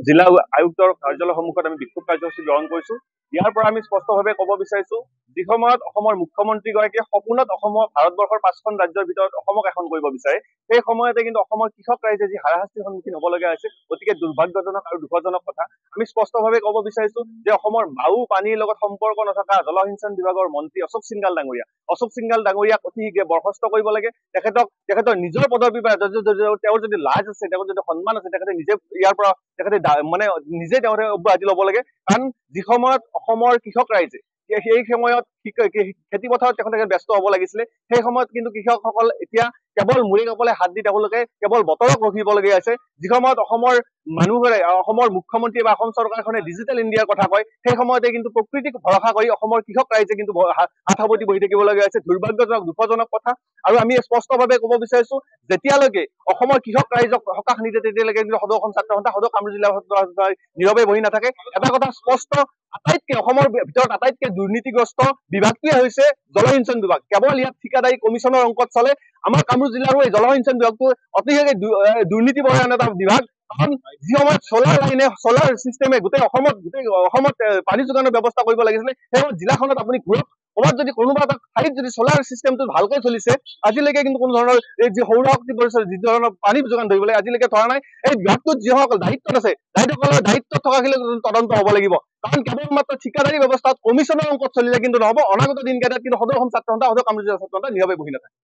জিলা আয়ুক্তৰ কাৰ্যালয় সন্মুখত আমি বিক্ষোভ কাৰ্যসূচী গ্ৰহণ কৰিছো। ইয়াৰ পৰা আমি স্পষ্টভাৱে ক'ব বিচাৰিছো, যি সময়ত অসমৰ মুখ্যমন্ত্ৰীগৰাকীয়ে সপোনত অসমৰ ভাৰতবৰ্ষৰ 5খন ৰাজ্যৰ ভিতৰত অসমক এখন কৰিব বিচাৰে, সেই সময়তে কিন্তু অসমৰ কৃষক ৰাইজে যি হাৰাশাস্তিৰ সন্মুখীন হ'বলগীয়া হৈছে, অতিকে দুৰ্ভাগ্যজনক আৰু দুখজনক কথা। আমি স্পষ্টভাৱে ক'ব বিচাৰিছো যে অসমৰ বায়ু পানীৰ লগত সম্পৰ্ক নথকা জলসিঞ্চন বিভাগৰ মন্ত্ৰী অশোক সিংগাল ডাঙৰীয়াক অতি শীঘ্ৰে বৰ্খাস্ত কৰিব লাগে। তেখেতৰ নিজৰ পদবীৰ পৰা তেওঁৰ যদি লাজ আছে, তেওঁৰ যদি সন্মান আছে, তেখেতে নিজে ইয়াৰ পৰা মানে নিজে অব্যাহতি ল'ব লাগে। কাৰণ যি সময়ত অসমৰ কৃষক ৰাইজে সেই সময়ত খেতি পথাৰত তেখেতে ব্যস্ত হ'ব লাগিছিলে, সেই সময়ত কিন্তু কৃষকসকল এতিয়া কেৱল মূৰে কপালে হাত দি তেওঁলোকে কেৱল বতৰক ৰখিবলগীয়া আছে। যি সময়ত অসমৰ মানুহবোৰে, অসমৰ মুখ্যমন্ত্ৰী বা অসম চৰকাৰখনে ডিজিটেল ইণ্ডিয়াৰ কথা কয়, সেই সময়তে কিন্তু প্ৰকৃতিক ভৰসা কৰি অসমৰ কৃষক ৰাইজে কিন্তু হাত সাৱটি বহি থাকিবলগীয়া হৈছে। দুৰ্ভাগ্যজনক, দুখজনক কথা। আৰু আমি স্পষ্টভাৱে ক'ব বিচাৰিছো, যেতিয়ালৈকে অসমৰ কৃষক ৰাইজক সকাহ নিদিয়ে, তেতিয়ালৈকে কিন্তু সদৌ অসম ছাত্ৰ সন্থা, সদৌ কামৰূপ জিলা নীৰৱে বহি নাথাকে। এটা কথা স্পষ্ট, অসমৰ ভিতৰত আটাইতকৈ দুৰ্নীতিগ্ৰস্ত বিভাগটোৱে হৈছে জলসিঞ্চন বিভাগ। কেৱল ইয়াত ঠিকাদাৰী কমিশ্যনৰ অংকত চলে। আমাৰ কামৰূপ জিলাৰো এই জলসিঞ্চন বিভাগটো অতিশয় দুৰ্নীতিপৰায়ণ এটা বিভাগ। কাৰণ যি সময়ত চলাৰ চিষ্টেমে গোটেই অসমত পানী যোগানৰ ব্যৱস্থা কৰিব লাগিছিলে, সেই সময়ত জিলাখনত আপুনি ঘূৰক, ক'ৰবাত যদি কোনোবা এটা ঠাইত যদি চলাৰ চিষ্টেমটো ভালকৈ চলিছে, আজিলৈকে কিন্তু কোনো ধৰণৰ এই যি সৌৰ শক্তি পৰিচয়, যি ধৰণৰ পানী যোগান ধৰিবলৈ আজিলৈকে ধৰা নাই। এই বিভাগটোত যিসকল দায়িত্বত আছে, দায়িত্বসকলৰ দায়িত্বত থকাখিনি তদন্ত হ'ব লাগিব। কাৰণ কেৱল মাত্ৰ ঠিকাদাৰী ব্যৱস্থাত কমিশ্যনৰ অংকত চলিলে কিন্তু নহ'ব। অনাগত দিনকেইটাত কিন্তু সদৌ অসম ছাত্ৰ সন্থা, সদৌ কামৰূপ জিলা ছাত্ৰ সন্থা নীৰৱে বহি নাথাকে।